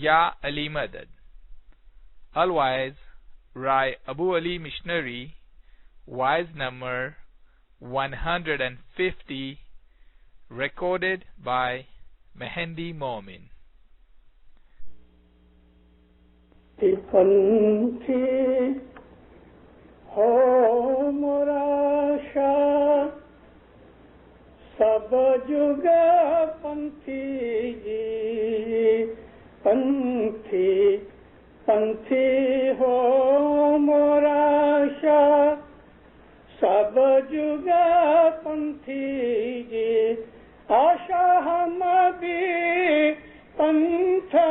Ya Ali Madad. Otherwise, Rai Abu Ali Missionary, wise number 150, recorded by Mehendi Momin. Panthi ho murasha sab juga panthi ji panthi panthi ho murasha sab juga panthi ji asha hum bhi pantha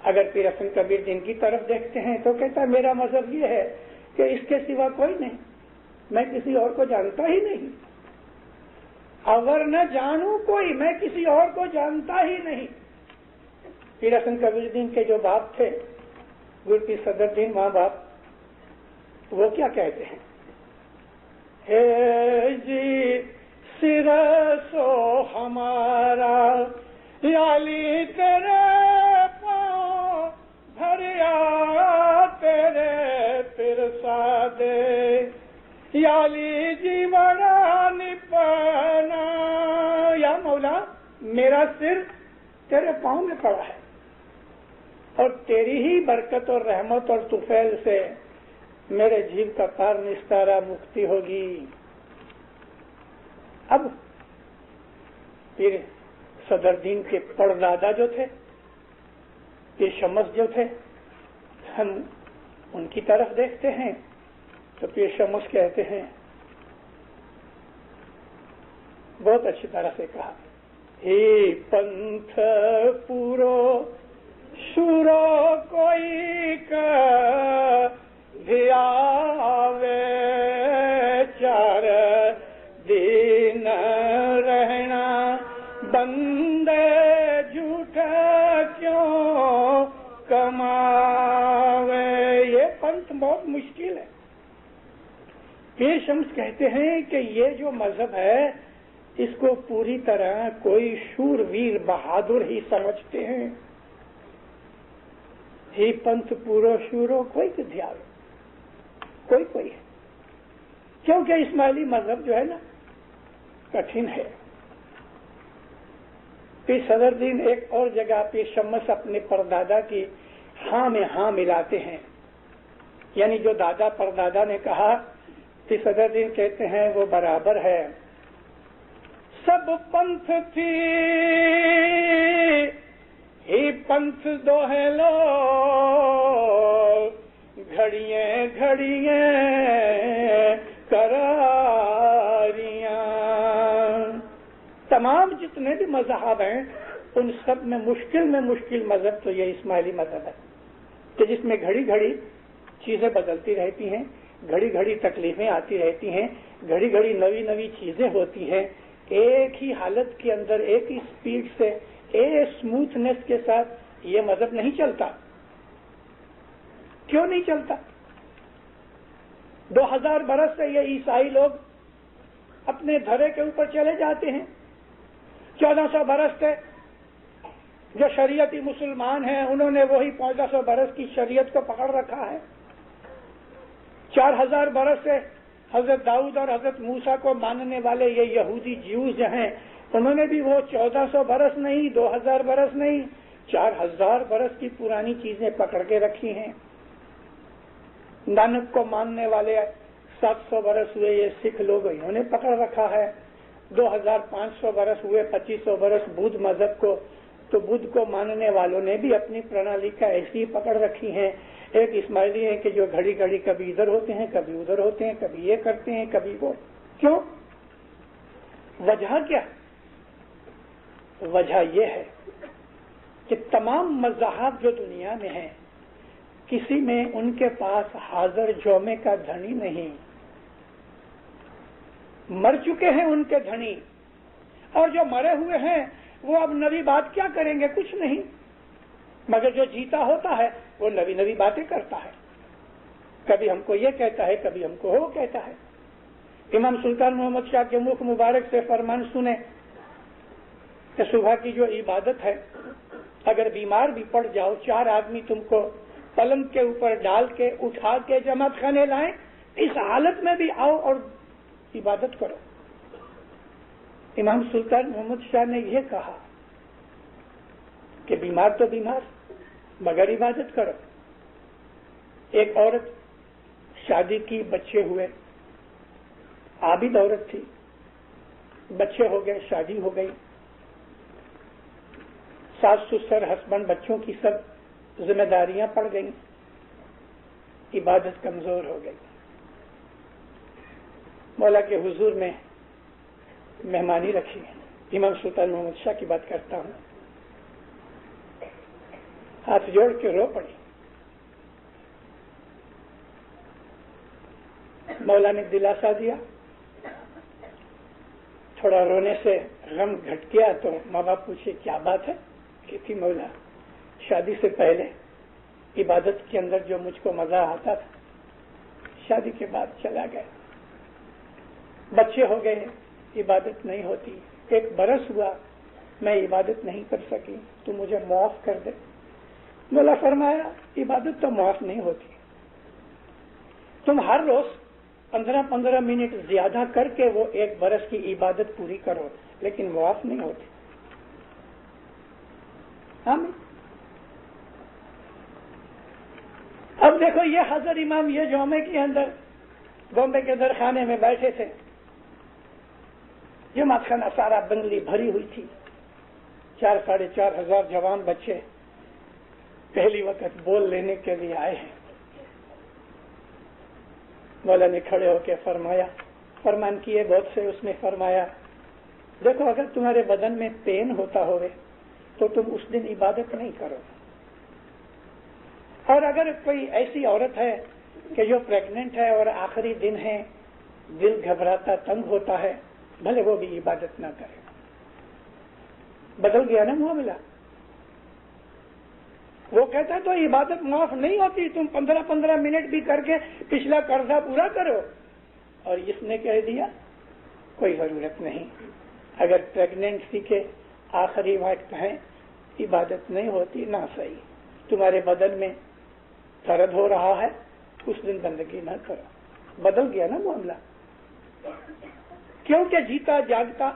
اگر پیر حسن کبیر دین کی طرف دیکھتے ہیں تو کہتا ہے میرا مذہب یہ ہے کہ اس کے سوا کوئی نہیں، میں کسی اور کو جانتا ہی نہیں، اگر نہ جانوں کوئی میں کسی اور کو جانتا ہی نہیں۔ پیر حسن کبیر دین کے جو باپ تھے گر پیر صدر دین ماں باپ، وہ کیا کہتے ہیں؟ ہے جی سرسو ہمارا یالی تیرے پاؤں بھریا تیرے پرسا دے یالی جی بڑا نپنا، یا مولا میرا سر تیرے پاؤں میں پڑا ہے اور تیری ہی برکت اور رحمت اور طفیل سے میرے جیو کا پار نستارا مکتی ہوگی۔ اب پھر صدر دین کے پردادا جو تھے، پیر شمس جو تھے، ہم ان کی طرف دیکھتے ہیں تو پیر شمس کہتے ہیں، بہت اچھی طرح سے کہا، ہی پنتھ پورو شورو کوئی کا دھیاوے چار دین رہنا بندے جھوٹا کیوں کماوے۔ یہ پنتھ بہت مشکل ہے۔ پیر شمس کہتے ہیں کہ یہ جو مذہب ہے اس کو پوری طرح کوئی شور ویر بہادر ہی سمجھتے ہیں۔ ہی پنتھ پورو شورو کوئی تو دھیاوے، کوئی ہے، کیونکہ اسماعیلی مذہب جو ہے نا کٹھن ہے۔ پیر صدر دین ایک اور جگہ پیر شمس اپنے پردادا کی ہاں میں ہاں ملاتے ہیں، یعنی جو دادا پردادا نے کہا پیر صدر دین کہتے ہیں وہ برابر ہے۔ سب پنتھ تھی ہی پنتھ دوہلو گھڑیے گھڑیے کراریاں۔ تمام جتنے بھی مذہب ہیں ان سب میں مشکل مذہب تو یہ اسماعیلی مذہب ہے کہ جس میں گھڑی گھڑی چیزیں بدلتی رہتی ہیں، گھڑی گھڑی تکلیفیں آتی رہتی ہیں، گھڑی گھڑی نئی چیزیں ہوتی ہیں، ایک ہی حالت کے اندر ایک ہی سپیڈ سے ایک اسموتھنس کے ساتھ یہ مذہب نہیں چلتا۔ کیوں نہیں چلتا؟ 2000 برس سے یہ عیسائی لوگ اپنے دھرے کے اوپر چلے جاتے ہیں، 1400 برس سے جو شریعتی مسلمان ہیں انہوں نے وہی 1400 برس کی شریعت کو پکڑ رکھا ہے۔ 4000 برس سے حضرت داؤد اور حضرت موسیٰ کو ماننے والے یہ یہودی جیوز جو ہیں انہوں نے بھی وہ 1400 برس نہیں، 2000 برس نہیں، 4000 برس کی پرانی چیزیں پکڑ کے رکھی ہیں۔ نانک کو ماننے والے 700 برس ہوئے یہ سکھ لوگ، انہوں نے پکڑ رکھا ہے۔ 2500 برس ہوئے، 2500 برس بدھ مذہب کو، تو بدھ کو ماننے والوں نے بھی اپنی پرنالی کا ایسی پکڑ رکھی ہے۔ ایک اسماعیلی ہے کہ جو گھڑی گھڑی کبھی ادھر ہوتے ہیں کبھی ادھر ہوتے ہیں، کبھی یہ کرتے ہیں کبھی وہ۔ کیوں؟ وجہ کیا؟ وجہ یہ ہے کہ تمام مذاہب جو دنیا میں ہیں کسی میں ان کے پاس حاضر جومے کا دھنی نہیں، مر چکے ہیں ان کے دھنی، اور جو مرے ہوئے ہیں وہ اب نئی بات کیا کریں گے؟ کچھ نہیں، مگر جو جیتا ہوتا ہے وہ نئی باتیں کرتا ہے، کبھی ہم کو یہ کہتا ہے کبھی ہم کو وہ کہتا ہے۔ امام سلطان محمد شاہ کے مکھ مبارک سے فرمان سنیں کہ صبح کی جو عبادت ہے اگر بیمار بھی پڑ جاؤ، 4 آدمی تم کو پلنگ کے اوپر ڈال کے اٹھا کے جماعت خانے لائیں، اس حالت میں بھی آؤ اور عبادت کرو۔ امام سلطان محمد شاہ نے یہ کہا کہ بیمار تو بیمار مگر عبادت کرو۔ ایک عورت شادی کی، بچے ہوئے، عابد عورت تھی، بچے ہو گئے، شادی ہو گئی، ساس سسر ہسبینڈ بچوں کی سب ذمہ داریاں پڑ گئیں، عبادت کمزور ہو گئی۔ مولا کے حضور میں مہمانی رکھی، امام سلطان محمد شاہ کی بات کرتا ہوں۔ ہاتھ جوڑ کے رو پڑی. مولا نے دلاسا دیا. تھوڑا رونے سے غم گھٹ گیا تو ماں باپ پوچھے کیا بات ہے؟ کہتی مولا شادی سے پہلے عبادت کے اندر جو مجھ کو مزہ آتا تھا شادی کے بعد چلا گیا. بچے ہو گئے عبادت نہیں ہوتی. 1 برس ہوا میں عبادت نہیں کر سکی, تو مجھے معاف کر دے. مولا فرمایا عبادت تو معاف نہیں ہوتی. تم ہر روز 15-15 منٹ زیادہ کر کے وہ 1 برس کی عبادت پوری کرو, لیکن معاف نہیں ہوتی. آمین. اب دیکھو یہ حضرت امام یہ جمعے کے اندر بامبے کے درخانے میں بیٹھے تھے. جماعت خانہ سارا بنگلی بھری ہوئی تھی. 4-4.5 ہزار جوان بچے پہلی وقت بول لینے کے لیے آئے ہیں. مولا نے کھڑے ہو کے فرمایا, فرمان کیے بہت سے. اس نے فرمایا دیکھو اگر تمہارے بدن میں پین ہوتا ہوئے تو تم اس دن عبادت نہیں کرو, اور اگر کوئی ایسی عورت ہے کہ جو پریگننٹ ہے اور آخری دن ہے, دل گھبراتا تنگ ہوتا ہے, بھلے وہ بھی عبادت نہ کرے. بدل گیا نا معاملہ. وہ کہتا ہے تو عبادت معاف نہیں ہوتی, تم 15-15 منٹ بھی کر کے پچھلا قرضہ پورا کرو. اور اس نے کہہ دیا کوئی ضرورت نہیں, اگر پریگننسی کے آخری وقت ہیں عبادت نہیں ہوتی نہ صحیح. تمہارے بدن میں درد ہو رہا ہے اس دن بندگی نہ کرو. بدل گیا نا معاملہ. کیونکہ جیتا جاگتا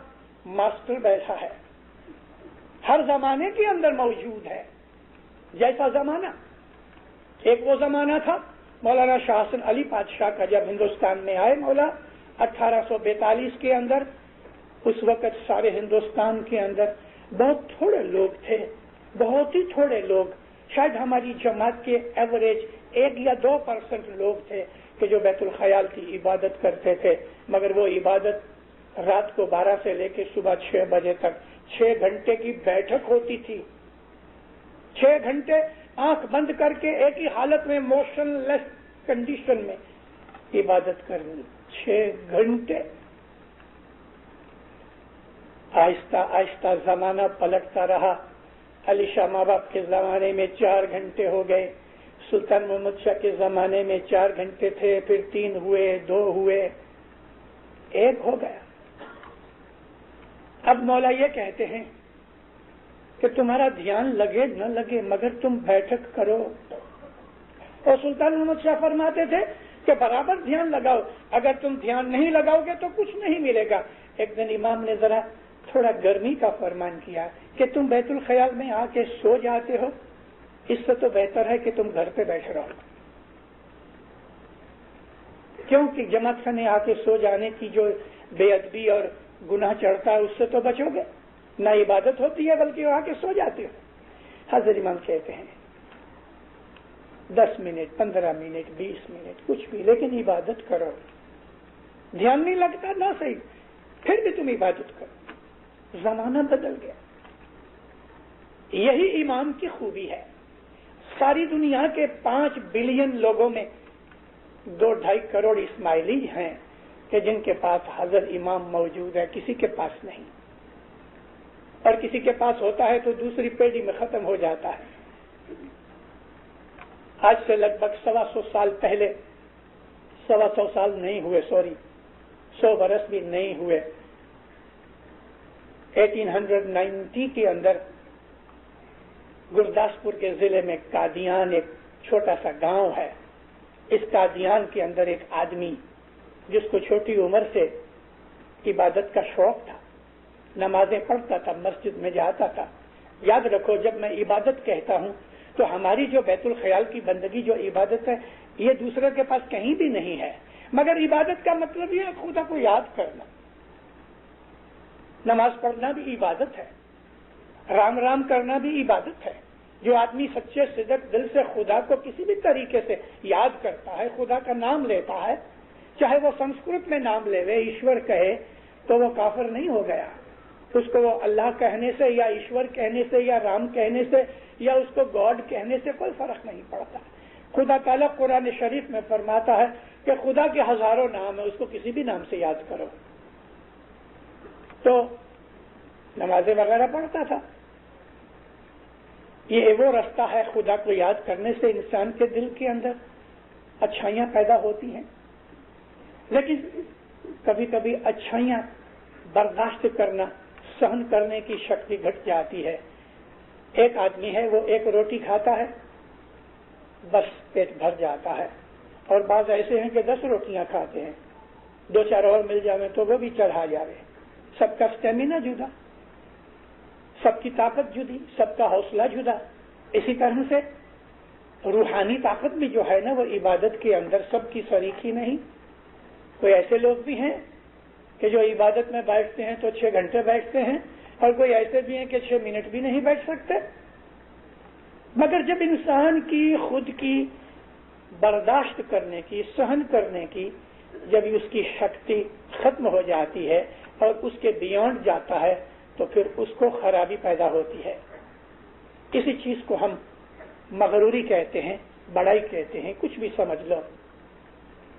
ماسٹر بیٹھا ہے, ہر زمانے کے اندر موجود ہے. جیسا زمانہ, ایک وہ زمانہ تھا مولانا شاہ حسن علی بادشاہ کا جب ہندوستان میں آئے مولا 1842 کے اندر. اس وقت سارے ہندوستان کے اندر بہت تھوڑے لوگ تھے, بہت ہی تھوڑے لوگ. شاید ہماری جماعت کے ایوریج 1 یا 2% لوگ تھے کہ جو بیت الخیال کی عبادت کرتے تھے. مگر وہ عبادت رات کو 12 سے لے کے صبح 6 بجے تک 6 گھنٹے کی بیٹھک ہوتی تھی. 6 گھنٹے آنکھ بند کر کے ایک ہی حالت میں موشن لیس کنڈیشن میں عبادت کرنی. 6 گھنٹے. آہستہ آہستہ زمانہ پلٹتا رہا. علی شاہ ماں باپ کے زمانے میں 4 گھنٹے ہو گئے. سلطان محمد شاہ کے زمانے میں 4 گھنٹے تھے, پھر 3 ہوئے, 2 ہوئے, 1 ہو گیا. اب مولا یہ کہتے ہیں کہ تمہارا دھیان لگے نہ لگے مگر تم بیٹھک کرو. اور سلطان محمد شاہ فرماتے تھے کہ برابر دھیان لگاؤ, اگر تم دھیان نہیں لگاؤ گے تو کچھ نہیں ملے گا. ایک دن امام نے ذرا تھوڑا گرمی کا فرمان کیا کہ تم بیت الخیال میں آ کے سو جاتے ہو, اس سے تو بہتر ہے کہ تم گھر پہ بیٹھے رہو. کیونکہ جماعت خانے آ کے سو جانے کی جو بے ادبی اور گناہ چڑھتا ہے اس سے تو بچو گے. نہ عبادت ہوتی ہے بلکہ وہاں کے سو جاتے ہو. حضرت امام کہتے ہیں 10 منٹ 15 منٹ 20 منٹ کچھ بھی, لیکن عبادت کرو. دھیان نہیں لگتا نہ صحیح, پھر بھی تم عبادت کرو. زمانہ بدل گیا. یہی امام کی خوبی ہے. ساری دنیا کے 5 بلین لوگوں میں 2-2.5 کروڑ اسماعیلی ہیں کہ جن کے پاس حضرت امام موجود ہے, کسی کے پاس نہیں. اور کسی کے پاس ہوتا ہے تو دوسری پیڑھی میں ختم ہو جاتا ہے. آج سے لگ بھگ 125 سال پہلے, 125 سال نہیں ہوئے, 100 برس بھی نہیں ہوئے, 1890 کے اندر گرداسپور کے ضلع میں قادیان ایک چھوٹا سا گاؤں ہے. اس قادیان کے اندر ایک آدمی جس کو چھوٹی عمر سے عبادت کا شوق تھا, نمازیں پڑھتا تھا, مسجد میں جاتا تھا. یاد رکھو جب میں عبادت کہتا ہوں تو ہماری جو بیت الخیال کی بندگی جو عبادت ہے یہ دوسرے کے پاس کہیں بھی نہیں ہے. مگر عبادت کا مطلب یہ ہے خدا کو یاد کرنا. نماز پڑھنا بھی عبادت ہے, رام رام کرنا بھی عبادت ہے. جو آدمی سچے صدق دل سے خدا کو کسی بھی طریقے سے یاد کرتا ہے, خدا کا نام لیتا ہے, چاہے وہ سنسکرت میں نام لے ایشور کہے, تو وہ کافر نہیں ہو گیا. اس کو وہ اللہ کہنے سے یا ایشور کہنے سے یا رام کہنے سے یا اس کو گاڈ کہنے سے کوئی فرق نہیں پڑتا. خدا تعالیٰ قرآن شریف میں فرماتا ہے کہ خدا کے ہزاروں نام ہیں، اس کو کسی بھی نام سے یاد کرو. تو نمازیں وغیرہ پڑھتا تھا. یہ وہ رستہ ہے خدا کو یاد کرنے سے انسان کے دل کے اندر اچھائیاں پیدا ہوتی ہیں. لیکن کبھی کبھی اچھائیاں برداشت کرنا، سہن کرنے کی شکتی گھٹ جاتی ہے. ایک آدمی ہے، وہ ایک روٹی کھاتا ہے، بس پیٹ بھر جاتا ہے، اور بعض ایسے ہیں کہ 10 روٹیاں کھاتے ہیں، 2-4 اور مل جاوے تو وہ بھی چڑھا جاوے. سب کا اسٹیمینا جدا، سب کی طاقت جدی، سب کا حوصلہ جدا. اسی طرح سے روحانی طاقت بھی جو ہے نا، وہ عبادت کے اندر سب کی شریک ہی نہیں. کوئی ایسے لوگ بھی ہیں کہ جو عبادت میں بیٹھتے ہیں تو 6 گھنٹے بیٹھتے ہیں، اور کوئی ایسے بھی ہیں کہ 6 منٹ بھی نہیں بیٹھ سکتے. مگر جب انسان کی خود کی برداشت کرنے کی، سہن کرنے کی جب اس کی شکتی ختم ہو جاتی ہے اور اس کے بیونڈ جاتا ہے تو پھر اس کو خرابی پیدا ہوتی ہے. کسی چیز کو ہم مغروری کہتے ہیں، بڑائی کہتے ہیں، کچھ بھی سمجھ لو.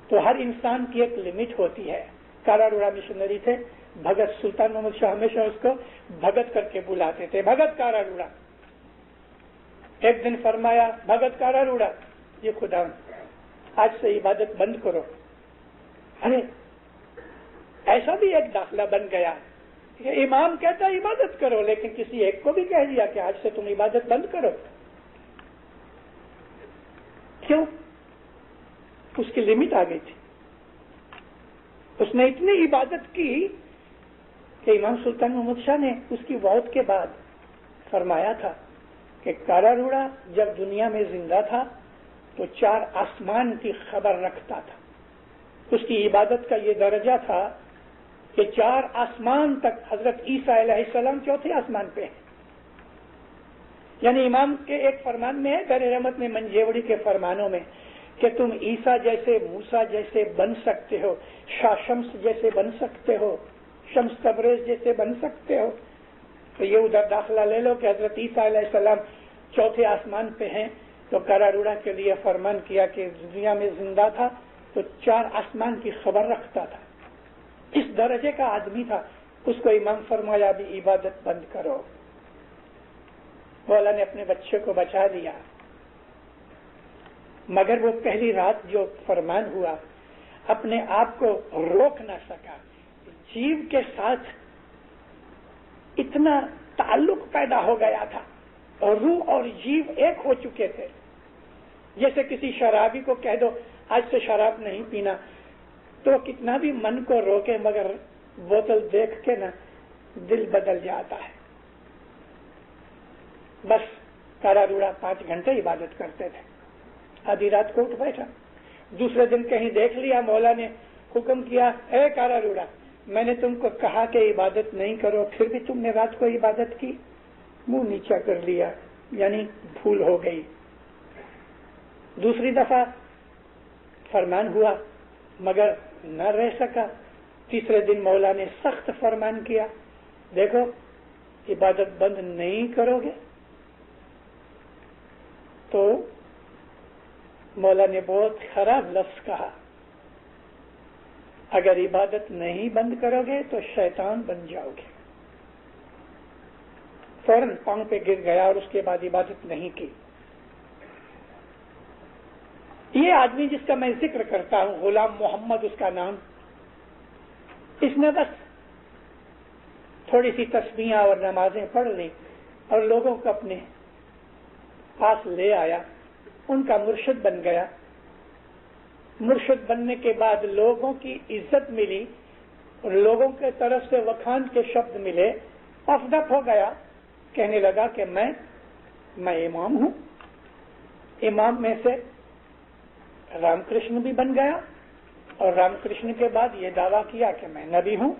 تو ہر انسان کی ایک لمٹ ہوتی ہے. کاراڈوڑا مشنری تھے، بھگت سلطان محمد شاہ ہمیشہ اس کو بھگت کر کے بلاتے تھے، بھگت کاراڈوڑا. ایک دن فرمایا، بھگت کاراڈوڑا، یہ خدا آج سے عبادت بند کرو. ارے ایسا بھی ایک داخلہ بن گیا کہ امام کہتا ہے عبادت کرو، لیکن کسی ایک کو بھی کہہ دیا کہ آج سے تم عبادت بند کرو. کیوں؟ اس کی لمٹ آ گئی تھی. اس نے اتنی عبادت کی کہ امام سلطان محمد شاہ نے اس کی موت کے بعد فرمایا تھا کہ کاراڈوڑا جب دنیا میں زندہ تھا تو 4 آسمان کی خبر رکھتا تھا. اس کی عبادت کا یہ درجہ تھا کہ 4 آسمان تک حضرت عیسیٰ علیہ السلام 4تھے آسمان پہ ہیں. یعنی امام کے ایک فرمان میں ہے، در رحمت میں منجیوڑی کے فرمانوں میں، کہ تم عیسیٰ جیسے، موسیٰ جیسے بن سکتے ہو، شاہ شمس جیسے بن سکتے ہو، شمس تبریز جیسے بن سکتے ہو. تو یہ ادھر داخلہ لے لو کہ حضرت عیسیٰ علیہ السلام 4تھے آسمان پہ ہیں. تو کاراڈوڑا کے لیے فرمان کیا کہ دنیا میں زندہ تھا تو 4 آسمان کی خبر رکھتا تھا. اس درجے کا آدمی تھا. اس کو امام فرمایا بھی عبادت بند کرو. مولا نے اپنے بچے کو بچا دیا، مگر وہ پہلی رات جو فرمان ہوا اپنے آپ کو روک نہ سکا. جیو کے ساتھ اتنا تعلق پیدا ہو گیا تھا اور روح اور جیو ایک ہو چکے تھے. جیسے کسی شرابی کو کہہ دو آج سے شراب نہیں پینا، تو کتنا بھی من کو روکے مگر بوتل دیکھ کے نا دل بدل جاتا ہے. بس کاراڈوڑا 5 گھنٹے عبادت کرتے تھے. آدھی رات کو اٹھ بیٹھا. دوسرے دن کہیں دیکھ لیا، مولا نے حکم کیا، اے کاراڈوڑا، میں نے تم کو کہا کہ عبادت نہیں کرو، پھر بھی تم نے رات کو عبادت کی. منہ نیچا کر لیا، یعنی بھول ہو گئی. دوسری دفعہ فرمان ہوا مگر نہ رہ سکا. تیسرے دن مولا نے سخت فرمان کیا، دیکھو عبادت بند نہیں کرو گے. تو مولا نے بہت خراب لفظ کہا، اگر عبادت نہیں بند کرو گے تو شیطان بن جاؤ گے. فوراً پاؤں پہ گر گیا اور اس کے بعد عبادت نہیں کی. یہ آدمی جس کا میں ذکر کرتا ہوں، غلام محمد اس کا نام، اس نے بس تھوڑی سی تسبیحاں اور نمازیں پڑھ لی اور لوگوں کو اپنے پاس لے آیا. ان کا مرشد بن گیا. مرشد بننے کے بعد لوگوں کی عزت ملی اور لوگوں کے طرف سے وکھان کے شبد ملے. افدف ہو گیا، کہنے لگا کہ میں امام ہوں. امام میں سے رام کرشن بھی بن گیا اور رام کرشن کے بعد یہ دعویٰ کیا کہ میں نبی ہوں.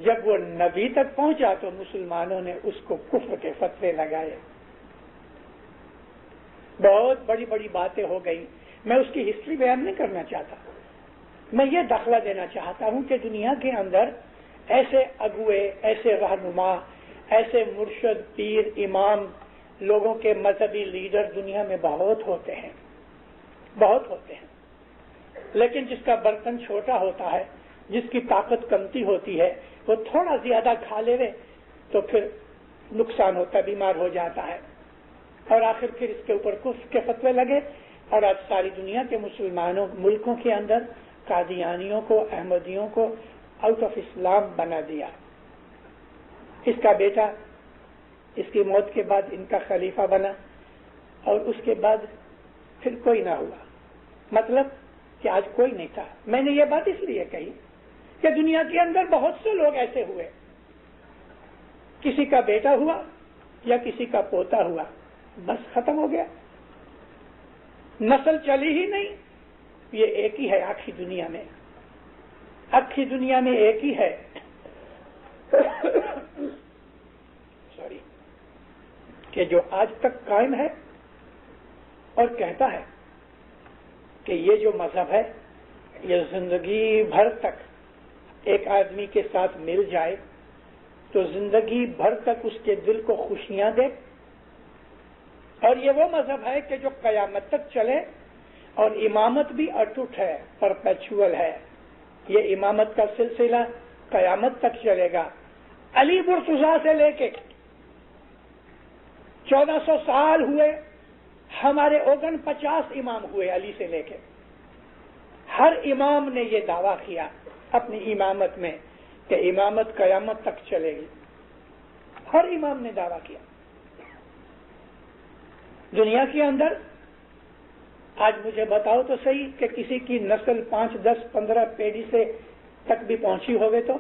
جب وہ نبی تک پہنچا تو مسلمانوں نے اس کو کفر کے فتوے لگائے. بہت بڑی بڑی باتیں ہو گئی. میں اس کی ہسٹری بیان نہیں کرنا چاہتا. میں یہ داخلہ دینا چاہتا ہوں کہ دنیا کے اندر ایسے اگوے، ایسے رہنما، ایسے مرشد، پیر، امام، لوگوں کے مذہبی لیڈر دنیا میں بہت ہوتے ہیں، بہت ہوتے ہیں، لیکن جس کا برتن چھوٹا ہوتا ہے، جس کی طاقت کمتی ہوتی ہے، وہ تھوڑا زیادہ کھا لے تو پھر نقصان ہوتا ہے، بیمار ہو جاتا ہے، اور آخر پھر اس کے اوپر کفر کے فتوے لگے، اور آج ساری دنیا کے مسلمانوں ملکوں کے اندر قادیانیوں کو، احمدیوں کو آؤٹ آف اسلام بنا دیا۔ اس کا بیٹا اس کی موت کے بعد ان کا خلیفہ بنا، اور اس کے بعد پھر کوئی نہ ہوا، مطلب کہ آج کوئی نہیں تھا۔ میں نے یہ بات اس لیے کہی کہ دنیا کے اندر بہت سے لوگ ایسے ہوئے، کسی کا بیٹا ہوا یا کسی کا پوتا ہوا، بس ختم ہو گیا، نسل چلی ہی نہیں۔ یہ ایک ہی ہے آخری دنیا میں، آخری دنیا میں ایک ہی ہے سوری، کہ جو آج تک قائم ہے اور کہتا ہے کہ یہ جو مذہب ہے یہ زندگی بھر تک ایک آدمی کے ساتھ مل جائے تو زندگی بھر تک اس کے دل کو خوشیاں دے، اور یہ وہ مذہب ہے کہ جو قیامت تک چلے، اور امامت بھی اٹوٹ ہے، پرپیچول ہے، یہ امامت کا سلسلہ قیامت تک چلے گا۔ علی مرتضیٰ سے لے کے 1400 سال ہوئے، ہمارے 49 امام ہوئے علی سے لے کے، ہر امام نے یہ دعویٰ کیا اپنی امامت میں کہ امامت قیامت تک چلے گی، ہر امام نے دعویٰ کیا۔ دنیا کے اندر آج مجھے بتاؤ تو صحیح کہ کسی کی نسل 5، 10، 15 پیڑھی سے تک بھی پہنچی ہوگی تو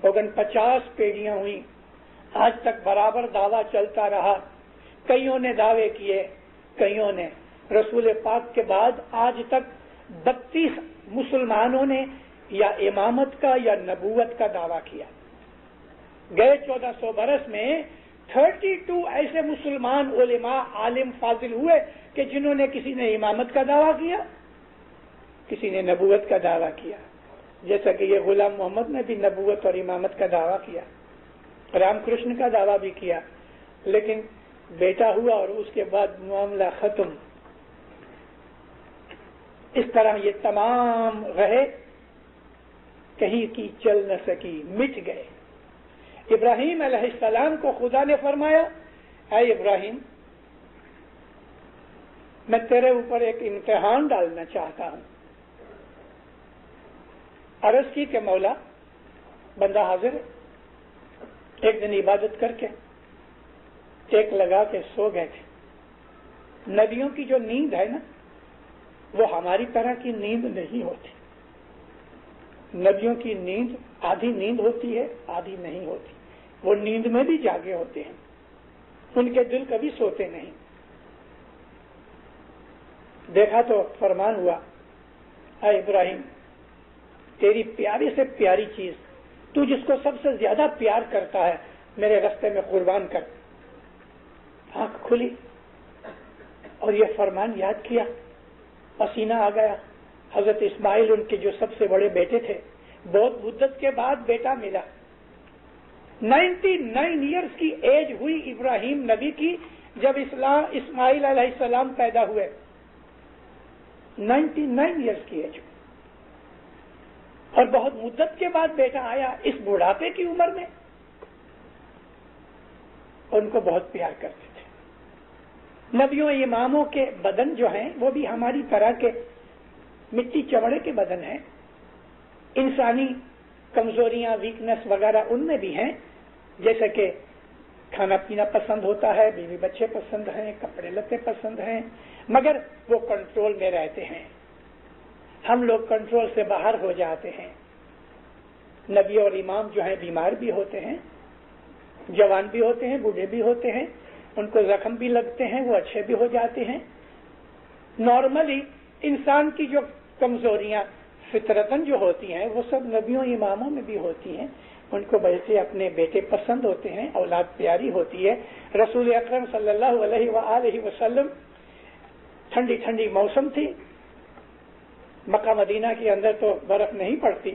49 پیڑھیاں ہوئی، آج تک برابر دعویٰ چلتا رہا، کئیوں نے دعوے کیے، کئیوں نے رسول پاک کے بعد آج تک 32 مسلمانوں نے یا امامت کا یا نبوت کا دعویٰ کیا۔ گئے 1400 برس میں 32 ایسے مسلمان علماء، عالم، فاضل ہوئے کہ جنہوں نے کسی نے امامت کا دعویٰ کیا، کسی نے نبوت کا دعویٰ کیا، جیسا کہ یہ غلام محمد نے بھی نبوت اور امامت کا دعویٰ کیا، رام کرشن کا دعویٰ بھی کیا، لیکن بیٹا ہوا اور اس کے بعد معاملہ ختم۔ اس طرح یہ تمام رہے، کہیں کی چل نہ سکی، مٹ گئے۔ ابراہیم علیہ السلام کو خدا نے فرمایا، اے ابراہیم میں تیرے اوپر ایک امتحان ڈالنا چاہتا ہوں۔ عرض کی کہ مولا، بندہ حاضر ہے۔ ایک دن عبادت کر کے ٹیک لگا کے سو گئے تھے۔ نبیوں کی جو نیند ہے نا، وہ ہماری طرح کی نیند نہیں ہوتی۔ نبیوں کی نیند آدھی نیند ہوتی ہے، آدھی نہیں ہوتی، وہ نیند میں بھی جاگے ہوتے ہیں، ان کے دل کبھی سوتے نہیں۔ دیکھا تو فرمان ہوا، اے ابراہیم تیری پیاری سے پیاری چیز، تو جس کو سب سے زیادہ پیار کرتا ہے، میرے راستے میں قربان کر۔ آنکھ کھلی اور یہ فرمان یاد کیا، پسینہ آ گیا۔ حضرت اسماعیل ان کے جو سب سے بڑے بیٹے تھے، بہت مدت کے بعد بیٹا ملا۔ 99 ایئرز کی ایج ہوئی ابراہیم نبی کی جب اسماعیل علیہ السلام پیدا ہوئے۔ 99 ایئرز کی ایج، اور بہت مدت کے بعد بیٹا آیا اس بڑھاپے کی عمر میں۔ ان کو بہت پیار کرتے تھے۔ نبیوں اماموں کے بدن جو ہیں وہ بھی ہماری طرح کے مٹی چمڑے کے بدن ہیں، انسانی کمزوریاں، ویکنس وغیرہ ان میں بھی ہیں، جیسے کہ کھانا پینا پسند ہوتا ہے، بیوی بچے پسند ہیں، کپڑے لتے پسند ہیں، مگر وہ کنٹرول میں رہتے ہیں۔ ہم لوگ کنٹرول سے باہر ہو جاتے ہیں۔ نبی اور امام جو ہیں بیمار بھی ہوتے ہیں، جوان بھی ہوتے ہیں، بوڑھے بھی ہوتے ہیں، ان کو زخم بھی لگتے ہیں، وہ اچھے بھی ہو جاتے ہیں۔ نارملی انسان کی جو کمزوریاں فطرتاً جو ہوتی ہیں وہ سب نبیوں اماموں میں بھی ہوتی ہیں۔ ان کو ویسے اپنے بیٹے پسند ہوتے ہیں، اولاد پیاری ہوتی ہے۔ رسول اکرم صلی اللہ علیہ وآلہ وسلم، ٹھنڈی ٹھنڈی موسم تھی، مکہ مدینہ کے اندر تو برف نہیں پڑتی،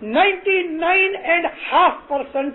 99.5%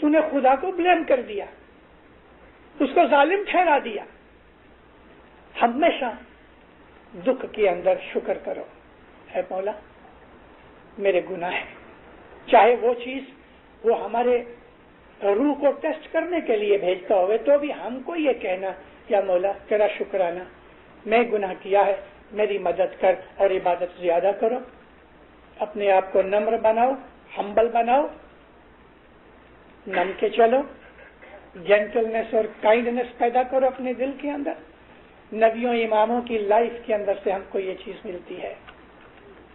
تو نے خدا کو بلیم کر دیا، اس کو ظالم ٹھہرا دیا۔ ہمیشہ دکھ کے اندر شکر کرو، اے مولا میرے گناہ ہیں، چاہے وہ چیز وہ ہمارے روح کو ٹیسٹ کرنے کے لیے بھیجتا ہوئے تو بھی ہم کو یہ کہنا یا مولا تیرا شکرانہ، میں گناہ کیا ہے، میری مدد کر اور عبادت زیادہ کرو۔ اپنے آپ کو نمر بناؤ، ہمبل بناؤ، نم کے چلو، جینٹلنس اور کائنڈنس پیدا کرو اپنے دل کے اندر۔ نبیوں اماموں کی لائف کے اندر سے ہم کو یہ چیز ملتی ہے۔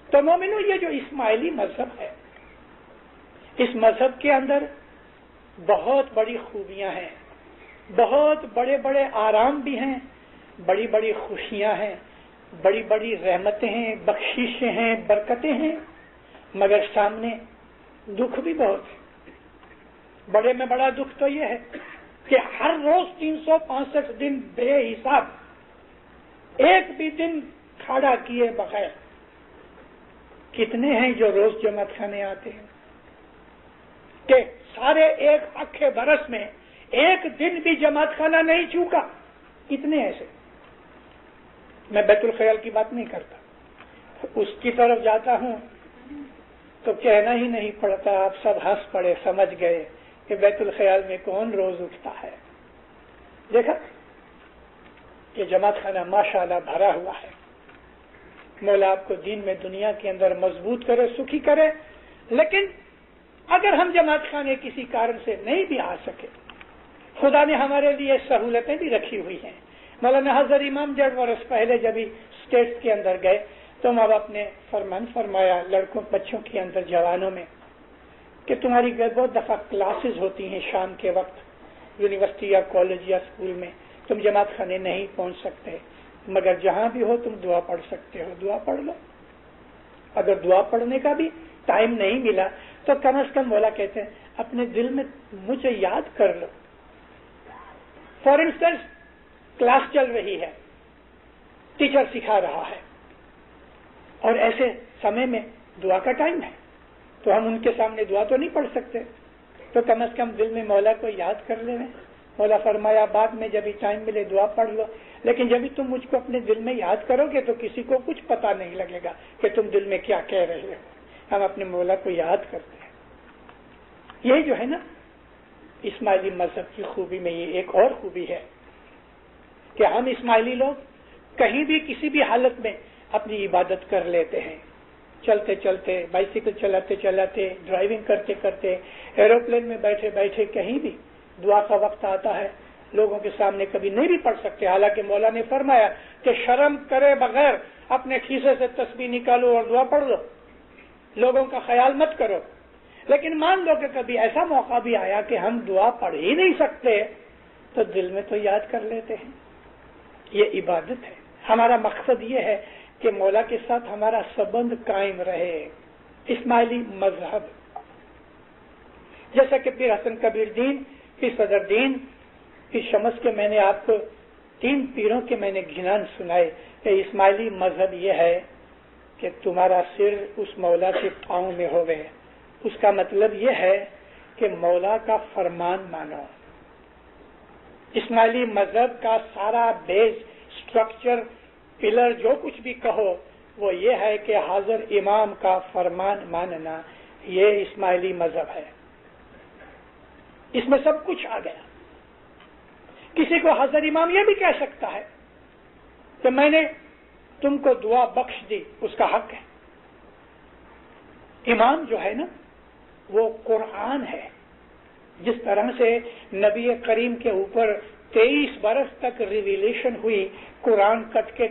تو مومنو، یہ جو اسماعیلی مذہب ہے، اس مذہب کے اندر بہت بڑی خوبیاں ہیں، بہت بڑے بڑے آرام بھی ہیں، بڑی بڑی خوشیاں ہیں، بڑی بڑی رحمتیں ہیں، بخششیں ہیں، برکتیں ہیں، مگر سامنے دکھ بھی بہت ہے۔ بڑے میں بڑا دکھ تو یہ ہے کہ ہر روز 365 دن بے حساب ایک بھی دن کھڑا کیے بغیر کتنے ہیں جو روز جماعت خانے آتے ہیں، کہ سارے ایک اکھے برس میں ایک دن بھی جماعت خانہ نہیں چوکا، کتنے ایسے؟ میں بیت الخیال کی بات نہیں کرتا، اس کی طرف جاتا ہوں تو کہنا ہی نہیں پڑتا، آپ سب ہنس پڑے، سمجھ گئے کہ بیت الخیال میں کون روز اٹھتا ہے۔ دیکھا کہ جماعت خانہ ماشاءاللہ بھرا ہوا ہے۔ مولا آپ کو دین میں دنیا کے اندر مضبوط کرے، سکھی کرے۔ لیکن اگر ہم جماعت خانے کسی کارن سے نہیں بھی آ سکے، خدا نے ہمارے لیے سہولتیں بھی رکھی ہوئی ہیں۔ مولانا حضرت امام 1.5 برس پہلے جب اسٹیٹس کے اندر گئے تو ماں باپ نے فرمایا لڑکوں بچوں کے اندر، جوانوں میں، کہ تمہاری بہت دفعہ کلاسز ہوتی ہیں شام کے وقت یونیورسٹی یا کالج یا اسکول میں، تم جماعت خانے نہیں پہنچ سکتے، مگر جہاں بھی ہو تم دعا پڑھ سکتے ہو، دعا پڑھ لو۔ اگر دعا پڑھنے کا بھی ٹائم نہیں ملا تو کم از کم مولا کہتے ہیں اپنے دل میں مجھے یاد کر لو۔ فار انسٹنس کلاس چل رہی ہے، ٹیچر سکھا رہا ہے، اور ایسے سمے میں دعا کا ٹائم ہے تو ہم ان کے سامنے دعا تو نہیں پڑھ سکتے، تو کم از کم دل میں مولا کو یاد کر لیں۔ مولا فرمایا بعد میں جب ٹائم ملے دعا پڑھ لو، لیکن جب تم مجھ کو اپنے دل میں یاد کرو گے تو کسی کو کچھ پتا نہیں لگے گا کہ تم دل میں کیا کہہ رہے ہو۔ ہم اپنے مولا کو یاد کرتے ہیں۔ یہ جو ہے نا اسماعیلی مذہب کی خوبی میں یہ ایک اور خوبی ہے کہ ہم اسماعیلی لوگ کہیں بھی کسی بھی حالت میں اپنی عبادت کر لیتے ہیں، چلتے چلتے، بائسیکل چلاتے چلاتے، ڈرائیونگ کرتے کرتے، ایروپلین میں بیٹھے بیٹھے، کہیں بھی دعا کا وقت آتا ہے لوگوں کے سامنے کبھی نہیں بھی پڑھ سکتے، حالانکہ مولا نے فرمایا کہ شرم کرے بغیر اپنے کھیسے سے تسبیح نکالو اور دعا پڑھ لو، لوگوں کا خیال مت کرو۔ لیکن مان لو کہ کبھی ایسا موقع بھی آیا کہ ہم دعا پڑھ ہی نہیں سکتے تو دل میں تو یاد کر لیتے ہیں۔ یہ عبادت ہے۔ ہمارا مقصد یہ ہے کہ مولا کے ساتھ ہمارا سبند قائم رہے۔ اسماعیلی مذہب، جیسا کہ پیر حسن کبیر دین، پیر صدر دین، پیر شمس کے میں نے آپ کو 3 پیروں کے میں نے گھنان سنائے کہ اسماعیلی مذہب یہ ہے کہ تمہارا سر اس مولا کے پاؤں میں ہوئے۔ اس کا مطلب یہ ہے کہ مولا کا فرمان مانو۔ اسماعیلی مذہب کا سارا بیس، سٹرکچر، پلر، جو کچھ بھی کہو وہ یہ ہے کہ حاضر امام کا فرمان ماننا، یہ اسماعیلی مذہب ہے۔ اس میں سب کچھ آ گیا۔ کسی کو حاضر امام یہ بھی کہہ سکتا ہے کہ میں نے تم کو دعا بخش دی، اس کا حق ہے۔ امام جو ہے نا وہ قرآن ہے۔ جس طرح سے نبی کریم کے اوپر 23 برس تک ریویلیشن ہوئی، قرآن کٹ کے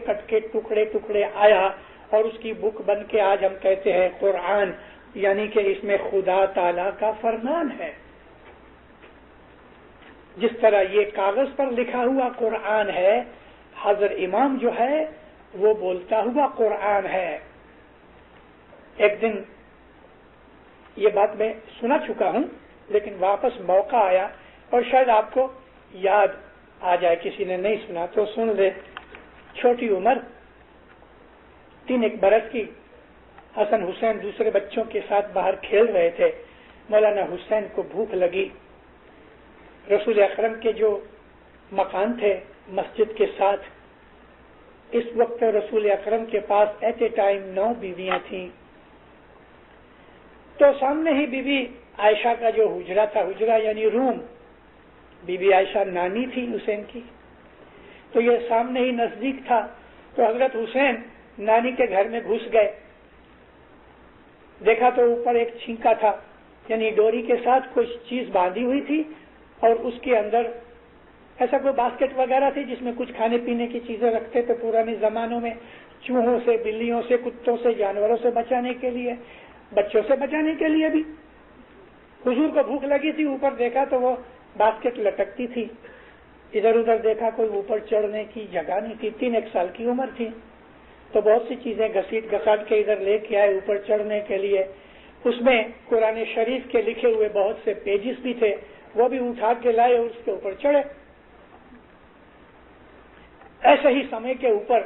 ٹکڑے ٹکڑے آیا اور اس کی بک بن کے آج ہم کہتے ہیں قرآن، یعنی کہ اس میں خدا تعالی کا فرمان ہے۔ جس طرح یہ کاغذ پر لکھا ہوا قرآن ہے، حضرت امام جو ہے وہ بولتا ہوا قرآن ہے۔ ایک دن یہ بات میں سنا چکا ہوں لیکن واپس موقع آیا اور شاید آپ کو یاد آ جائے، کسی نے نہیں سنا تو سن لے۔ چھوٹی عمر 3 برس کی، حسن حسین دوسرے بچوں کے ساتھ باہر کھیل رہے تھے۔ مولانا حسین کو بھوک لگی رسول اکرم کے جو مکان تھے مسجد کے ساتھ، اس وقت رسول اکرم کے پاس ایٹ اے ٹائم 9 بیویاں تھیں. تو سامنے ہی بی بی عائشہ کا جو حجرہ تھا، حجرہ یعنی روم، بی بی عائشہ نانی تھی حسین کی، تو یہ سامنے ہی نزدیک تھا. تو حضرت حسین نانی کے گھر میں گھس گئے. دیکھا تو اوپر ایک چھینکا تھا، یعنی ڈوری کے ساتھ کچھ چیز باندھی ہوئی تھی، اور اس کے اندر ایسا کوئی باسکٹ وغیرہ تھی جس میں کچھ کھانے پینے کی چیزیں رکھتے تھے پرانے زمانوں میں، چوہوں سے، بلیوں سے، کتوں سے، جانوروں سے بچانے کے لیے، بچوں سے بچانے کے لیے بھی. حضور کو بھوک لگی تھی، اوپر دیکھا تو وہ باسکٹ لٹکتی تھی. ادھر ادھر دیکھا، کوئی اوپر چڑھنے کی جگہ نہیں تھی. 3 سال کی عمر تھی، تو بہت سی چیزیں گھسیٹ گھساٹ کے ادھر لے کے آئے اوپر چڑھنے کے لیے. اس میں قرآن شریف کے لکھے ہوئے بہت سے پیجز بھی تھے، وہ بھی اٹھا کے لائے اور اس کے اوپر چڑھے. ایسے ہی سمے کے اوپر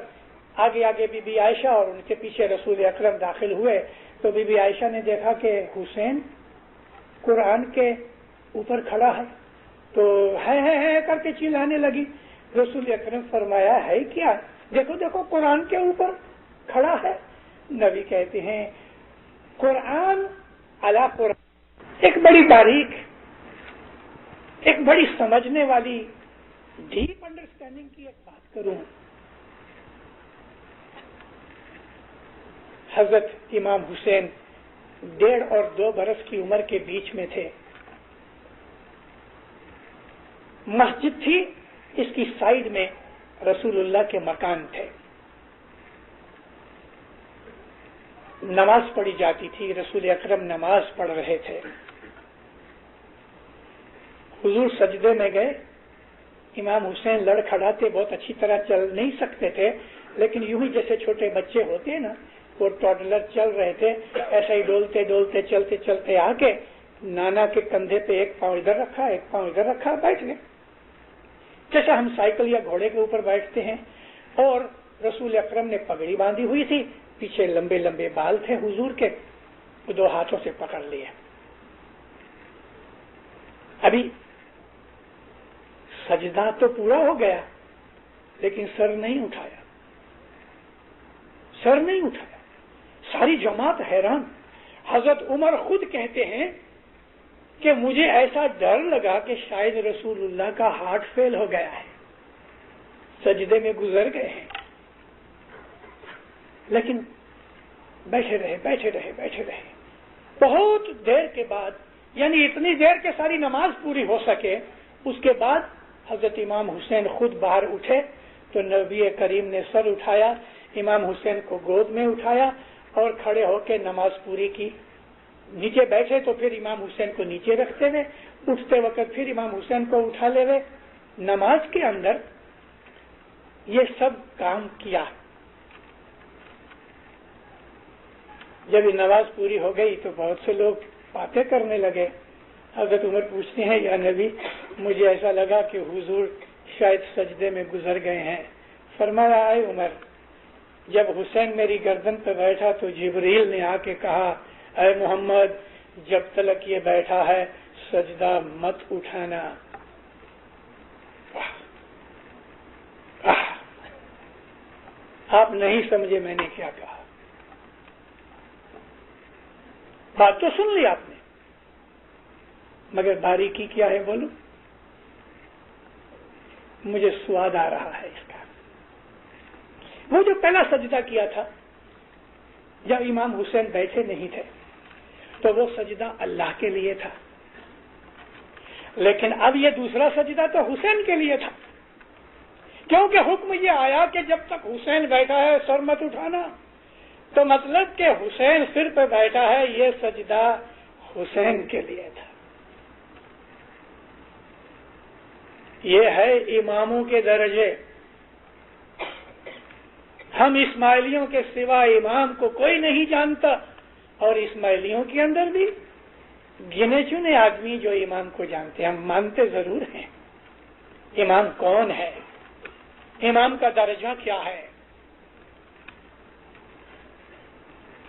آگے آگے بی بی عائشہ اور ان کے پیچھے رسول اکرم داخل ہوئے. تو بی بی عائشہ نے دیکھا کہ حسین قرآن کے اوپر کھڑا ہے، تو ہے کر کے چلانے لگی. رسول اکرم فرمایا ہے کیا؟ دیکھو دیکھو قرآن کے اوپر کھڑا ہے. نبی کہتے ہیں قرآن علی قرآن. ایک بڑی باریک، ایک بڑی سمجھنے والی ڈیپ انڈرسٹینڈنگ کی ایک بات کروں. حضرت امام حسین 1.5 اور 2 برس کی عمر کے بیچ میں تھے. مسجد تھی، اس کی سائیڈ میں رسول اللہ کے مکان تھے. نماز پڑھی جاتی تھی، رسول اکرم نماز پڑھ رہے تھے. حضور سجدے میں گئے. امام حسین لڑ کھڑاتے، بہت اچھی طرح چل نہیں سکتے تھے، لیکن یوں ہی جیسے چھوٹے بچے ہوتے ہیں نا، وہ ٹوڈلر چل رہے تھے، ایسا ہی ڈولتے ڈولتے چلتے چلتے آ کے نانا کے کندھے پہ ایک پاؤں ادھر رکھا، ایک پاؤں ادھر رکھا، بیٹھ گئے جیسا ہم سائیکل یا گھوڑے کے اوپر بیٹھتے ہیں. اور رسول اکرم نے پگڑی باندھی ہوئی تھی، پیچھے لمبے لمبے بال تھے حضور کے، 2 ہاتھوں سے پکڑ لیے. ابھی سجدہ تو پورا ہو گیا، لیکن سر نہیں اٹھایا، سر نہیں اٹھایا. ساری جماعت حیران. حضرت عمر خود کہتے ہیں کہ مجھے ایسا ڈر لگا کہ شاید رسول اللہ کا ہارٹ فیل ہو گیا ہے، سجدے میں گزر گئے ہیں. لیکن بیٹھے رہے بیٹھے رہے بیٹھے رہے. بہت دیر کے بعد، یعنی اتنی دیر کہ ساری نماز پوری ہو سکے، اس کے بعد حضرت امام حسین خود باہر اٹھے. تو نبی کریم نے سر اٹھایا، امام حسین کو گود میں اٹھایا اور کھڑے ہو کے نماز پوری کی. نیچے بیٹھے تو پھر امام حسین کو نیچے رکھتے ہوئے، اٹھتے وقت پھر امام حسین کو اٹھا لے ہوئے. نماز کے اندر یہ سب کام کیا. جب یہ نماز پوری ہو گئی تو بہت سے لوگ باتیں کرنے لگے. حضرت عمر پوچھتے ہیں یا نبی، مجھے ایسا لگا کہ حضور شاید سجدے میں گزر گئے ہیں. فرمایا اے عمر، جب حسین میری گردن پہ بیٹھا تو جبریل نے آ کے کہا اے محمد، جب تک یہ بیٹھا ہے سجدہ مت اٹھانا. آپ نہیں سمجھے میں نے کیا کہا. بات تو سن لی آپ نے، مگر باریکی کیا ہے بولو؟ مجھے سواد آ رہا ہے اس کا. وہ جو پہلا سجدہ کیا تھا جب امام حسین بیٹھے نہیں تھے، تو وہ سجدہ اللہ کے لیے تھا. لیکن اب یہ دوسرا سجدہ تو حسین کے لیے تھا، کیونکہ حکم یہ آیا کہ جب تک حسین بیٹھا ہے سر مت اٹھانا. تو مطلب کہ حسین سر پہ بیٹھا ہے، یہ سجدہ حسین کے لیے تھا. یہ ہے اماموں کے درجے. ہم اسماعیلیوں کے سوا امام کو کوئی نہیں جانتا، اور اسماعیلیوں کے اندر بھی گنے چنے آدمی جو امام کو جانتے ہیں. ہم مانتے ضرور ہیں امام کون ہے، امام کا درجہ کیا ہے.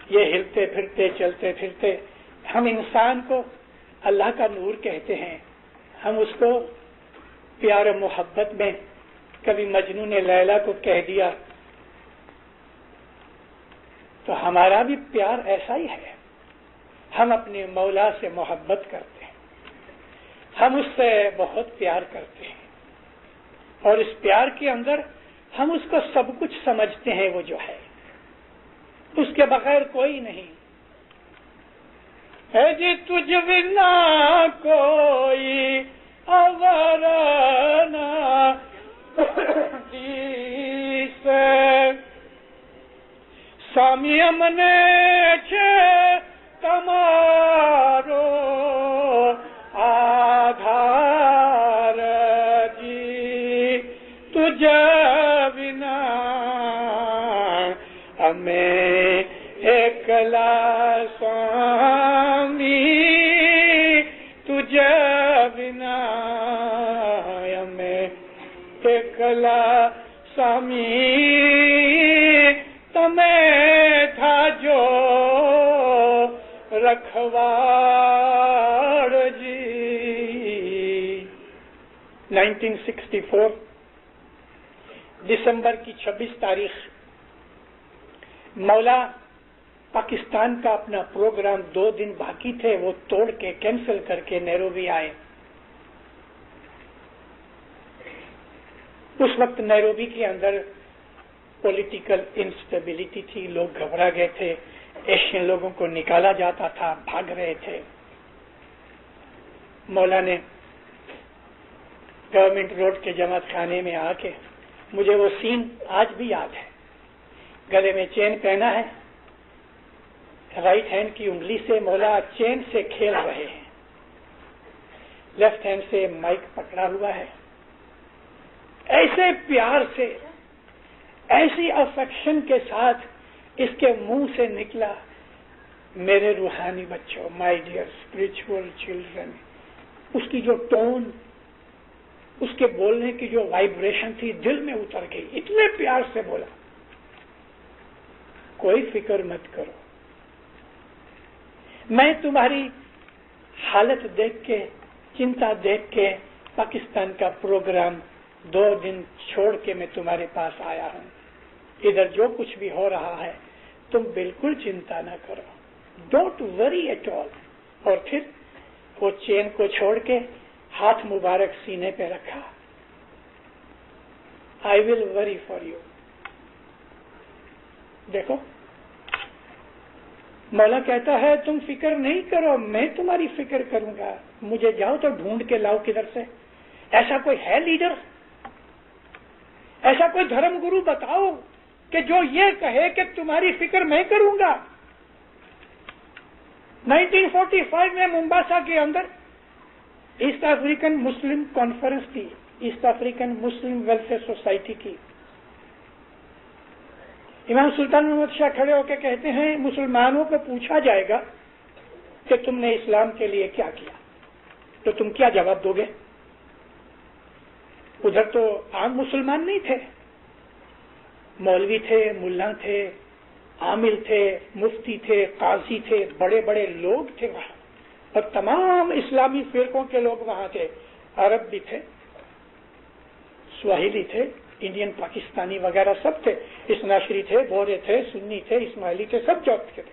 یہ ہلتے پھرتے چلتے پھرتے، ہم انسان کو اللہ کا نور کہتے ہیں، ہم اس کو پیار و محبت میں کبھی مجنوں نے لیلا کو کہہ دیا، تو ہمارا بھی پیار ایسا ہی ہے. ہم اپنے مولا سے محبت کرتے ہیں، ہم اس سے بہت پیار کرتے ہیں، اور اس پیار کے اندر ہم اس کو سب کچھ سمجھتے ہیں. وہ جو ہے اس کے بغیر کوئی نہیں ہے. جی تجھ بنا کوئی اورنا دیس سامی امنے چھے تمارو آدھار جی تجھ بنا ہمیں اکلا سامی تجھ بنا ہمیں اکلا سامی تمہیں تھا جو رکھواڑ جی. 1964 دسمبر کی 26 تاریخ مولا پاکستان کا اپنا پروگرام 2 دن باقی تھے وہ توڑ کے کینسل کر کے نیروبی آئے. اس وقت نیروبی کے اندر پولیٹیکل انسٹیبلٹی تھی، لوگ گھبرا گئے تھے، ایشین لوگوں کو نکالا جاتا تھا، بھاگ رہے تھے. مولا نے گورنمنٹ روڈ کے جماعت خانے میں آ کے، مجھے وہ سین آج بھی یاد ہے، گلے میں چین پہنا ہے، رائٹ ہینڈ کی انگلی سے مولا چین سے کھیل رہے ہیں، لیفٹ ہینڈ سے مائک پکڑا ہوا ہے. ایسے پیار سے، ایسی افیکشن کے ساتھ اس کے منہ سے نکلا، میرے روحانی بچوں، مائی ڈیئر اسپرچول چلڈرن. اس کی جو ٹون، اس کے بولنے کی جو وائبریشن تھی دل میں اتر گئی. اتنے پیار سے بولا، کوئی فکر مت کرو، میں تمہاری حالت دیکھ کے، چنتا دیکھ کے پاکستان کا پروگرام 2 دن چھوڑ کے میں تمہارے پاس آیا ہوں. ادھر جو کچھ بھی ہو رہا ہے تم بالکل چنتا نہ کرو، ڈونٹ وری ایٹ آل. اور پھر وہ چین کو چھوڑ کے ہاتھ مبارک سینے پہ رکھا. آئی ول وری فار یو. دیکھو مولا کہتا ہے تم فکر نہیں کرو، میں تمہاری فکر کروں گا. مجھے جاؤ تو ڈھونڈ کے لاؤ کدھر سے. ایسا کوئی ہے لیڈر، ایسا کوئی دھرم گرو بتاؤ کہ جو یہ کہے کہ تمہاری فکر میں کروں گا. 1945 میں ممباسا کے اندر ایسٹ افریقن مسلم کانفرنس تھی، ایسٹ افریقن مسلم ویلفیئر سوسائٹی کی. امام سلطان محمد شاہ کھڑے ہو کے کہتے ہیں مسلمانوں کو پوچھا جائے گا کہ تم نے اسلام کے لیے کیا کیا، تو تم کیا جواب دو گے؟ ادھر تو عام مسلمان نہیں تھے، مولوی تھے، ملا تھے، عامل تھے، مفتی تھے، قاضی تھے، بڑے بڑے لوگ تھے وہاں، اور تمام اسلامی فرقوں کے لوگ وہاں تھے. عرب بھی تھے، سواہیلی تھے، انڈین پاکستانی وغیرہ سب تھے، اسناشری تھے، بورے تھے، سنی تھے، اسماعیلی تھے، سب جوت کے تھے.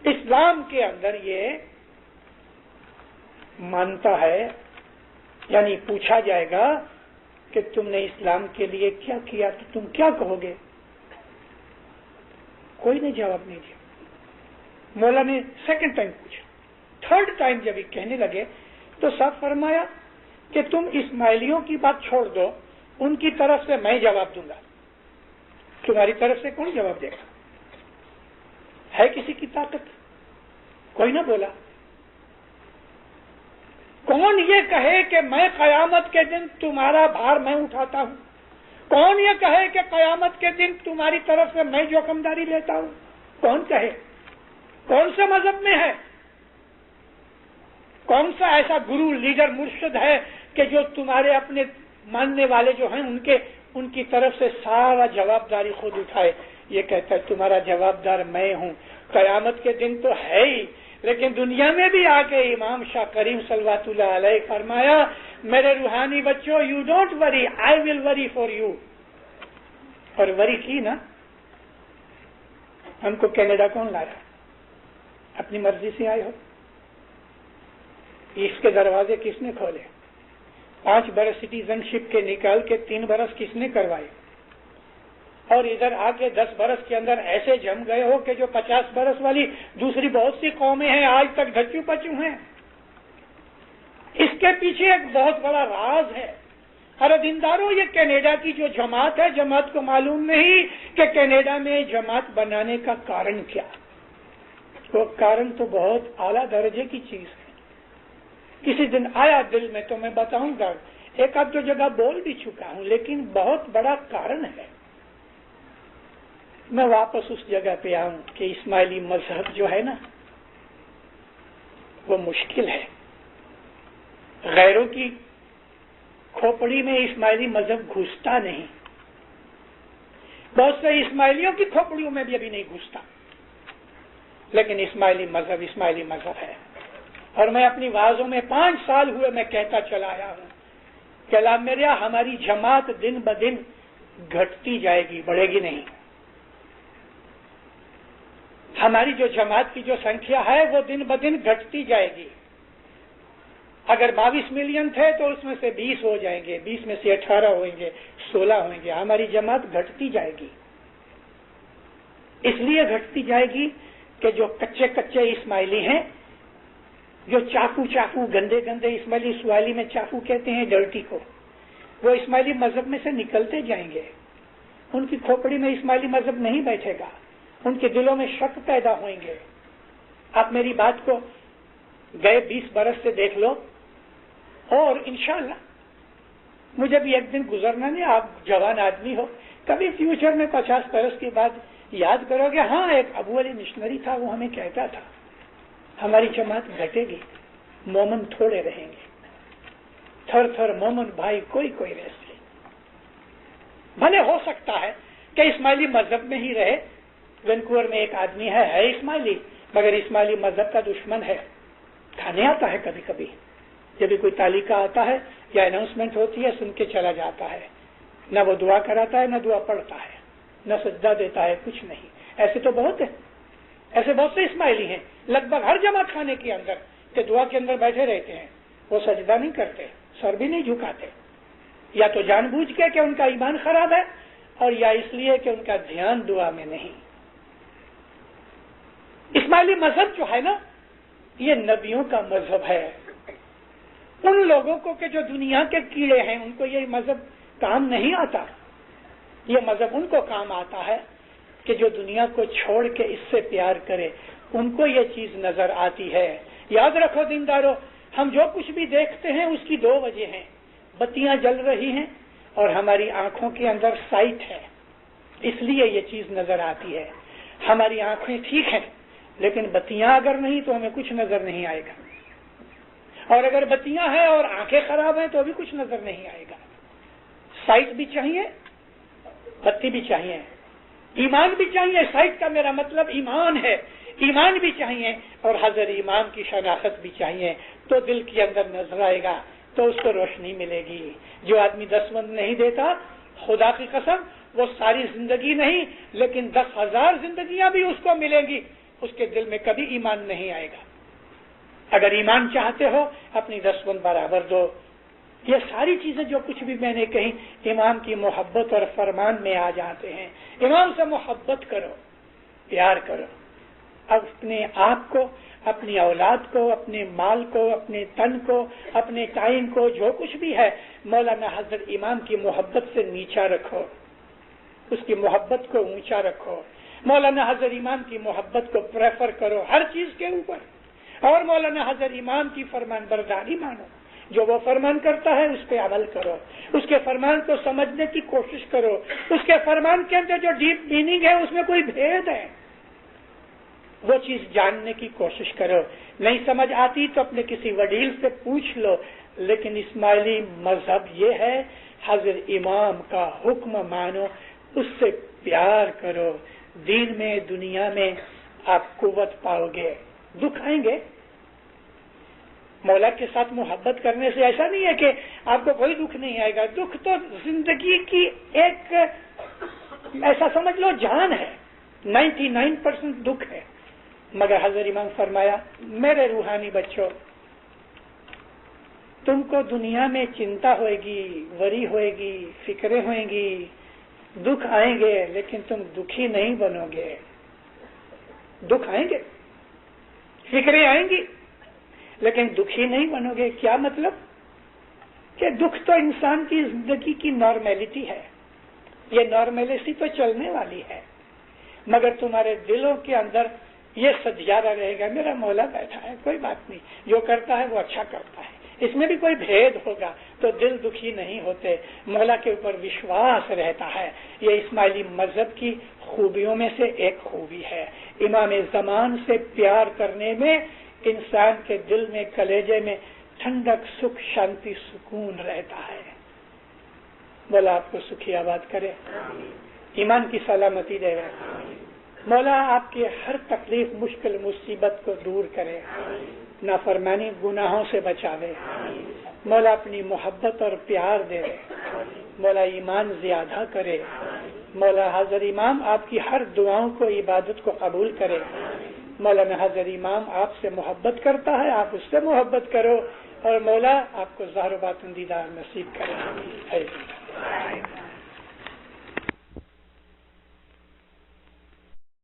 اسلام کے اندر یہ مانتا ہے، یعنی پوچھا جائے گا کہ تم نے اسلام کے لیے کیا کیا تو تم کیا کہو گے؟ کوئی نے جواب نہیں دیا. مولا نے سیکنڈ ٹائم پوچھا، تھرڈ ٹائم جب یہ کہنے لگے تو صاحب فرمایا کہ تم اسماعیلیوں کی بات چھوڑ دو، ان کی طرف سے میں جواب دوں گا، تمہاری طرف سے کون جواب دے گا؟ ہے کسی کی طاقت؟ کوئی نہ بولا. کون یہ کہے کہ میں قیامت کے دن تمہارا بھار میں اٹھاتا ہوں؟ کون یہ کہے کہ قیامت کے دن تمہاری طرف سے میں جوخمداری لیتا ہوں؟ کون کہے؟ کون سے مذہب میں ہے؟ کون سا ایسا گرو، لیڈر، مرشد ہے کہ جو تمہارے اپنے ماننے والے جو ہیں ان کی طرف سے سارا جواب داری خود اٹھائے؟ یہ کہتا ہے تمہارا جواب دار میں ہوں. قیامت کے دن تو ہے ہی، لیکن دنیا میں بھی آ کے امام شاہ کریم صلوات اللہ علیہ فرمایا میرے روحانی بچوں یو ڈونٹ وری آئی ول وری فار یو. اور وری کی نا. ہم کو کینیڈا کون لایا؟ اپنی مرضی سے آئے ہو. اس کے دروازے کس نے کھولے؟ 5 برس سٹیزن شپ کے نکال کے 3 برس کس نے کروائے؟ اور ادھر آ کے 10 برس کے اندر ایسے جم گئے ہو کہ جو 50 برس والی دوسری بہت سی قومیں ہیں آج تک ڈھچو پچو ہیں. اس کے پیچھے ایک بہت بڑا راز ہے. ارے دینداروں، یہ کینیڈا کی جو جماعت ہے، جماعت کو معلوم نہیں کہ کینیڈا میں جماعت بنانے کا کارن کیا. وہ کارن تو بہت اعلیٰ درجے کی چیز ہے. کسی دن آیا دل میں تو میں بتاؤں گا. ایک آدھ دو جگہ بول بھی چکا ہوں، لیکن بہت بڑا کارن ہے. میں واپس اس جگہ پہ آؤں کہ اسماعیلی مذہب جو ہے نا وہ مشکل ہے. غیروں کی کھوپڑی میں اسماعیلی مذہب گھستا نہیں. بہت سے اسماعیلیوں کی کھوپڑیوں میں بھی ابھی نہیں گھستا. لیکن اسماعیلی مذہب ہے. اور میں اپنی وعظوں میں 5 سال ہوئے میں کہتا چلا آیا ہوں کہ اللہ میرا ہماری جماعت دن بدن گھٹتی جائے گی، بڑھے گی نہیں. ہماری جو جماعت کی جو سنکھیا ہے وہ دن بدن گھٹتی جائے گی. اگر 22 ملین تھے تو اس میں سے 20 ہو جائیں گے، 20 میں سے 18 ہوئیں گے، 16 ہوئیں گے. ہماری جماعت گھٹتی جائے گی. اس لیے گھٹتی جائے گی کہ جو کچے کچے اسماعیلی ہیں، جو چاقو گندے اسماعیلی، سوالی میں چاقو کہتے ہیں ڈرٹی کو، وہ اسماعیلی مذہب میں سے نکلتے جائیں گے. ان کی کھوپڑی میں اسماعیلی مذہب نہیں بیٹھے گا. ان کے دلوں میں شک پیدا ہوئیں گے. آپ میری بات کو گئے 20 برس سے دیکھ لو، اور انشاءاللہ مجھے بھی ایک دن گزرنا نہیں. آپ جوان آدمی ہو، کبھی فیوچر میں 50 برس کے بعد یاد کرو گے ہاں ایک ابو علی مشنری تھا، وہ ہمیں کہتا تھا ہماری جماعت گھٹے گی، مومن تھوڑے رہیں گے. تھر تھر مومن بھائی کوئی رہتے. بھلے ہو سکتا ہے کہ اسماعیلی مذہب میں ہی رہے. وینکوور میں ایک آدمی ہے اسماعیلی، مگر اسماعیلی مذہب کا دشمن ہے. کھانے آتا ہے کبھی کبھی، جب بھی کوئی تعلیقہ آتا ہے یا اناؤنسمنٹ ہوتی ہے سن کے چلا جاتا ہے. نہ وہ دعا کراتا ہے، نہ دعا پڑھتا ہے، نہ سجدہ دیتا ہے، کچھ نہیں. ایسے تو بہت ہیں، ایسے بہت سے اسماعیلی ہیں لگ بھگ ہر جماعت خانے کے اندر کہ دعا کے اندر بیٹھے رہتے ہیں. وہ سجدہ نہیں کرتے، سر بھی نہیں جھکاتے. یا تو جان بوجھ کے کہ ان کا ایمان خراب ہے، اور یا اس لیے کہ ان کا دھیان دعا میں نہیں. اسماعیلی مذہب جو ہے نا یہ نبیوں کا مذہب ہے. ان لوگوں کو کہ جو دنیا کے کیڑے ہیں ان کو یہ مذہب کام نہیں آتا. یہ مذہب ان کو کام آتا ہے کہ جو دنیا کو چھوڑ کے اس سے پیار کرے. ان کو یہ چیز نظر آتی ہے. یاد رکھو دیندارو، ہم جو کچھ بھی دیکھتے ہیں اس کی 2 وجہ ہیں. بتیاں جل رہی ہیں اور ہماری آنکھوں کے اندر سائٹ ہے، اس لیے یہ چیز نظر آتی ہے. ہماری آنکھیں ٹھیک ہیں لیکن بتیاں اگر نہیں تو ہمیں کچھ نظر نہیں آئے گا. اور اگر بتیاں ہیں اور آنکھیں خراب ہیں تو بھی کچھ نظر نہیں آئے گا. سائٹ بھی چاہیے، بتی بھی چاہیے، ایمان بھی چاہیے. سائٹ کا میرا مطلب ایمان ہے. ایمان بھی چاہیے اور حضرت امام کی شناخت بھی چاہیے. تو دل کے اندر نظر آئے گا تو اس کو روشنی ملے گی. جو آدمی دستبند نہیں دیتا، خدا کی قسم وہ ساری زندگی نہیں لیکن 10,000 زندگیاں بھی اس کو ملیں گی، اس کے دل میں کبھی ایمان نہیں آئے گا. اگر ایمان چاہتے ہو اپنی دستبند برابر دو. یہ ساری چیزیں جو کچھ بھی میں نے کہی امام کی محبت اور فرمان میں آ جاتے ہیں. امام سے محبت کرو، پیار کرو. اپنے آپ کو، اپنی اولاد کو، اپنے مال کو، اپنے تن کو، اپنے ٹائم کو، جو کچھ بھی ہے مولانا حضرت امام کی محبت سے نیچا رکھو، اس کی محبت کو اونچا رکھو. مولانا حضرت امام کی محبت کو پریفر کرو ہر چیز کے اوپر. اور مولانا حضرت امام کی فرمان برداری مانو. جو وہ فرمان کرتا ہے اس پہ عمل کرو. اس کے فرمان کو سمجھنے کی کوشش کرو. اس کے فرمان کے اندر جو ڈیپ میننگ ہے اس میں کوئی بھید ہے، وہ چیز جاننے کی کوشش کرو. نہیں سمجھ آتی تو اپنے کسی وڈیل سے پوچھ لو. لیکن اسماعیلی مذہب یہ ہے حضرت امام کا حکم مانو، اس سے پیار کرو. دین میں، دنیا میں آپ قوت پاؤ گے. دکھ آئیں گے. مولا کے ساتھ محبت کرنے سے ایسا نہیں ہے کہ آپ کو کوئی دکھ نہیں آئے گا. دکھ تو زندگی کی ایک ایسا سمجھ لو جان ہے. 99% دکھ ہے. مگر حضرت امام فرمایا میرے روحانی بچوں، تم کو دنیا میں چنتا ہوئے گی، وری ہوئے گی، فکریں ہوئیں گی، دکھ آئیں گے، لیکن تم دکھی نہیں بنو گے. دکھ آئیں گے، فکریں آئیں گی، لیکن دکھی نہیں بنو گے. کیا مطلب؟ کہ دکھ تو انسان کی زندگی کی نارمیلٹی ہے. یہ نارمیلٹی تو چلنے والی ہے، مگر تمہارے دلوں کے اندر یہ سجارہ رہے گا میرا مولا بیٹھا ہے، کوئی بات نہیں، جو کرتا ہے وہ اچھا کرتا ہے. اس میں بھی کوئی بھید ہوگا تو دل دکھی نہیں ہوتے. مولا کے اوپر وشواس رہتا ہے. یہ اسماعیلی مذہب کی خوبیوں میں سے ایک خوبی ہے. امام زمان سے پیار کرنے میں انسان کے دل میں، کلیجے میں ٹھنڈک، سکھ، شانتی، سکون رہتا ہے. مولا آپ کو سکھی آباد کرے، ایمان کی سلامتی دے. مولا آپ کی ہر تکلیف، مشکل، مصیبت کو دور کرے، نافرمانی، گناہوں سے بچاوے. مولا اپنی محبت اور پیار دے. مولا ایمان زیادہ کرے. مولا حضرت امام آپ کی ہر دعاؤں کو، عبادت کو قبول کرے. مولانا حضرت امام آپ سے محبت کرتا ہے، آپ اس سے محبت کرو، اور مولا آپ کو ظاہر و باطن دیدار نصیب کرے.